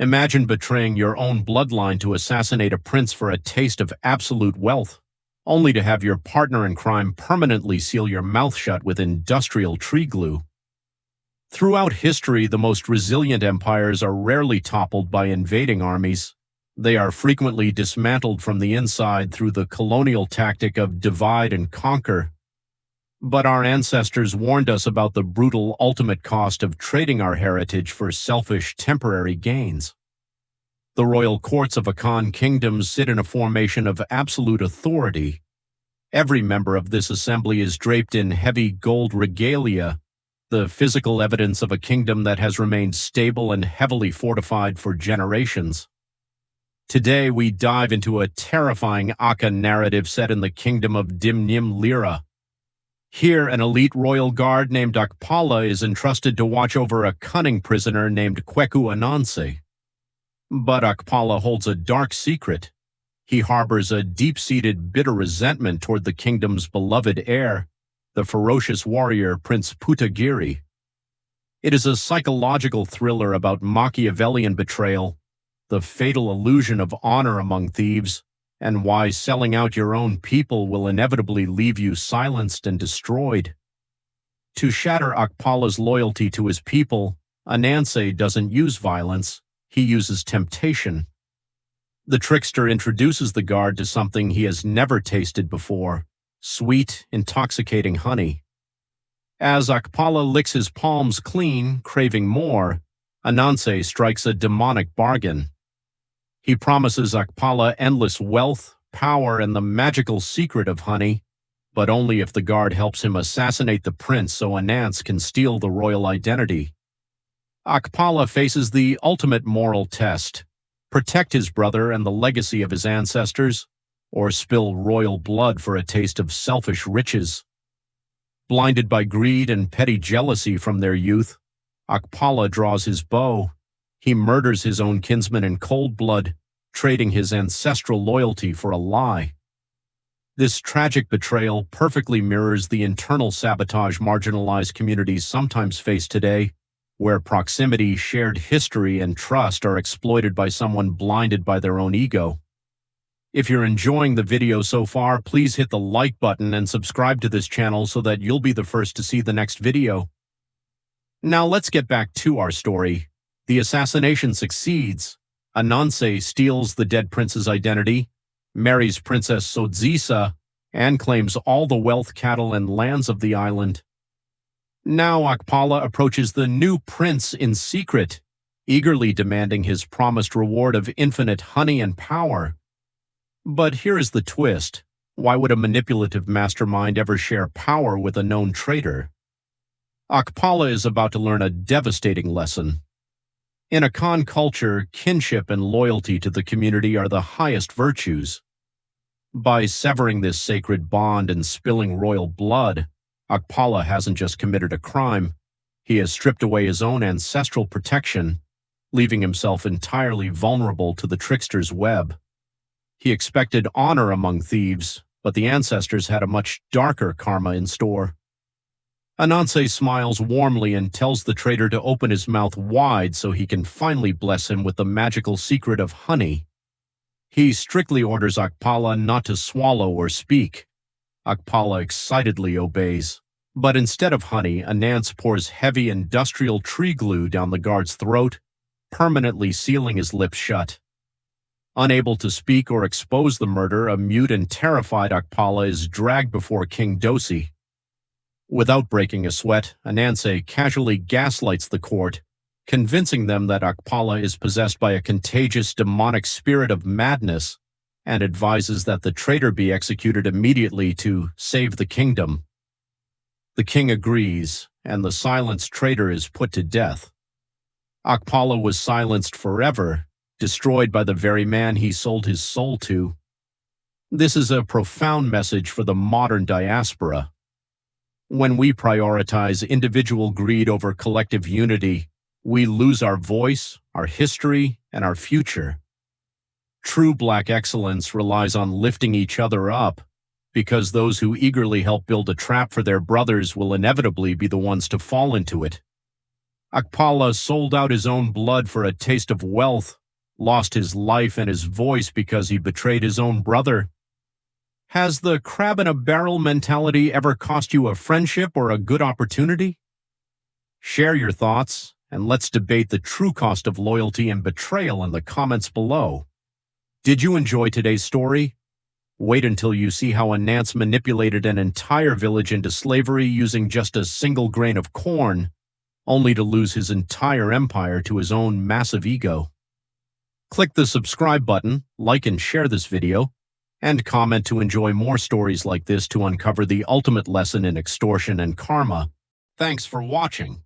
Imagine betraying your own bloodline to assassinate a prince for a taste of absolute wealth, only to have your partner in crime permanently seal your mouth shut with industrial tree glue. Throughout history, the most resilient empires are rarely toppled by invading armies. They are frequently dismantled from the inside through the colonial tactic of divide and conquer. But our ancestors warned us about the brutal ultimate cost of trading our heritage for selfish temporary gains. The royal courts of Akan kingdoms sit in a formation of absolute authority. Every member of this assembly is draped in heavy gold regalia, the physical evidence of a kingdom that has remained stable and heavily fortified for generations. Today, we dive into a terrifying Akan narrative set in the kingdom of Dimnim Lira. Here, an elite royal guard named Akpala is entrusted to watch over a cunning prisoner named Kweku Anansi. But Akpala holds a dark secret. He harbors a deep-seated bitter resentment toward the kingdom's beloved heir, the ferocious warrior Prince Putagiri. It is a psychological thriller about Machiavellian betrayal, the fatal illusion of honor among thieves, and why selling out your own people will inevitably leave you silenced and destroyed. To shatter Akpala's loyalty to his people, Anansi doesn't use violence, he uses temptation. The trickster introduces the guard to something he has never tasted before: sweet, intoxicating honey. As Akpala licks his palms clean, craving more, Anansi strikes a demonic bargain. He promises Akpala endless wealth, power, and the magical secret of honey, but only if the guard helps him assassinate the prince so Anansi can steal the royal identity. Akpala faces the ultimate moral test: protect his brother and the legacy of his ancestors, or spill royal blood for a taste of selfish riches. Blinded by greed and petty jealousy from their youth, Akpala draws his bow. He murders his own kinsman in cold blood, trading his ancestral loyalty for a lie. This tragic betrayal perfectly mirrors the internal sabotage marginalized communities sometimes face today, where proximity, shared history, and trust are exploited by someone blinded by their own ego. If you're enjoying the video so far, please hit the like button and subscribe to this channel so that you'll be the first to see the next video. Now let's get back to our story. The assassination succeeds. Anansi steals the dead prince's identity, marries Princess Sodzisa, and claims all the wealth, cattle, and lands of the island. Now Akpala approaches the new prince in secret, eagerly demanding his promised reward of infinite honey and power. But here is the twist. Why would a manipulative mastermind ever share power with a known traitor? Akpala is about to learn a devastating lesson. In Akan culture, kinship and loyalty to the community are the highest virtues. By severing this sacred bond and spilling royal blood, Akpala hasn't just committed a crime, he has stripped away his own ancestral protection, leaving himself entirely vulnerable to the trickster's web. He expected honor among thieves, but the ancestors had a much darker karma in store. Anansi smiles warmly and tells the traitor to open his mouth wide so he can finally bless him with the magical secret of honey. He strictly orders Akpala not to swallow or speak. Akpala excitedly obeys. But instead of honey, Anansi pours heavy industrial tree glue down the guard's throat, permanently sealing his lips shut. Unable to speak or expose the murder, a mute and terrified Akpala is dragged before King Dosi. Without breaking a sweat, Anansi casually gaslights the court, convincing them that Akpala is possessed by a contagious demonic spirit of madness, and advises that the traitor be executed immediately to save the kingdom. The king agrees, and the silenced traitor is put to death. Akpala was silenced forever, destroyed by the very man he sold his soul to. This is a profound message for the modern diaspora. When we prioritize individual greed over collective unity, we lose our voice, our history, and our future. True Black excellence relies on lifting each other up, because those who eagerly help build a trap for their brothers will inevitably be the ones to fall into it. Akpala sold out his own blood for a taste of wealth, lost his life and his voice because he betrayed his own brother. Has the crab-in-a-barrel mentality ever cost you a friendship or a good opportunity? Share your thoughts, and let's debate the true cost of loyalty and betrayal in the comments below. Did you enjoy today's story? Wait until you see how Anansi manipulated an entire village into slavery using just a single grain of corn, only to lose his entire empire to his own massive ego. Click the subscribe button, like and share this video, and comment to enjoy more stories like this to uncover the ultimate lesson in extortion and karma. Thanks for watching.